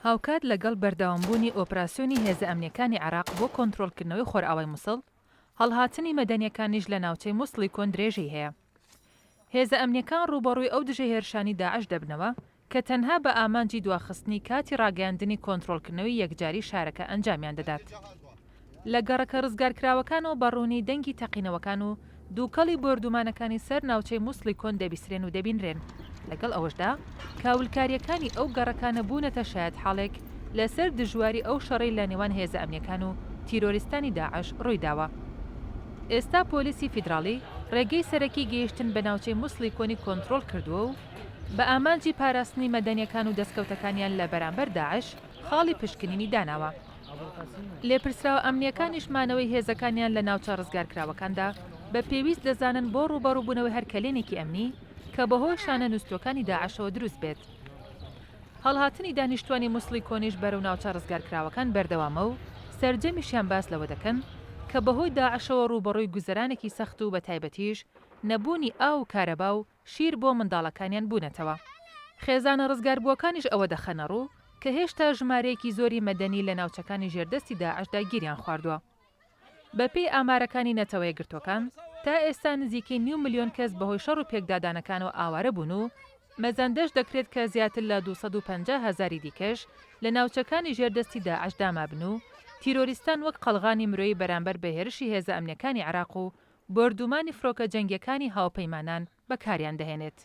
هاوکات لەگەڵ بەردەوامبوونی ئۆپراسیۆنی هێزە ئەمنیەکانی عێراق بۆ کۆنتڕۆڵکردنەوەی خۆرئاوای مووسڵ، هەڵهاتنی مەدەنیەکانیش لە ناوچەی مووسڵی کۆن درێژی هەیە. هێزە ئەمنیەکان ڕوبەڕووی ئەو دژە هێرشانی داعش دەبنەوە کە تەنها بە ئامانجی دواخستنی کاتی ڕاگەیاندنی کۆنتڕۆڵکردنەوەی یەکجاری شارەکە ئەنجامیان دەدات. لە گەڕەکە ڕزگارکراوەکانەوە بەڕوونی دەنگی تەقینەوەکان و دووکەڵی بۆردومانەکانی سەر ناوچەی مووسڵی کۆن دەبیسترێن و دەبینرێن. لەگەڵ ئەوەشدا کاولکاریەکانی ئەو گەڕەکانە بوونەتە شایەت حاڵێک لەسەر دژواری ئەو شەڕەی لە نێوان هێزە ئەمنیەکان و تیرۆریستانی داعش ڕوویداوە. ئێستا پۆلیسی فیدراڵی ڕێگەی سەرەکی گەیشتن بە ناوچەی مووسڵی کۆنی کۆنتڕۆڵ کردووە و بە ئامانجی پاراستنی مەدەنیەکان و دەستکەوتەکانیان لە بەرامبەر داعش خاڵی پشکنینی داناوە. لێپرسراوە ئەمنیەکانیشمانەوەی هێزەکانیان لە ناوچە ڕزگارکراوەکاندا بە پێویست دەزانن بۆ ڕوبەڕووبوونەوەی هەر کەلێنێکی ئەمنی کە بەهۆی شانە نووسۆکانی داعشەوە دروست بێت. هەڵهاتنی دانیشتوانی مووسڵی کۆنیش بەرەو ناوچە ڕزگارکراوەکان بەردەوامە و سەرجەمیشیان باس لەوە دەکەن کە بەهۆی داعشەوە ڕوبەڕووی گوزەرانێکی سەخت و بە تایبەتیش نەبوونی ئاو و کارەبا و شیر بۆ منداڵەکانیان بوونەتەوە. خێزانە ڕزگاربووەکانیش ئەوە دەخەنە ڕوو کە هێشتا ژمارەیەکی زۆری مەدەنی لە ناوچەکانی ژێردەستی داعشدا گیریان خواردووە. بەپێی ئامارەکانی نەتەوە یەکگرتوەکان تا ئێستا نزیکەی 9 ملیۆن کەس بەهۆی شەڕ و پێکدادانەکانەوە ئاوارە بوون و مەزەندەش دەکرێت کە زیاتر لە 250,000 دیکەش لە ناوچەکانی ژێردەستی داعش دامابن و تیرۆریستان وەک قەڵغانی مرۆیی بەرامبەر بە هێرشی هێزە ئەمنیەکانی عێراق و بۆردومانی فڕۆکە جەنگیەکانی هاوپەیمانان بەکاریان دەهێنێت.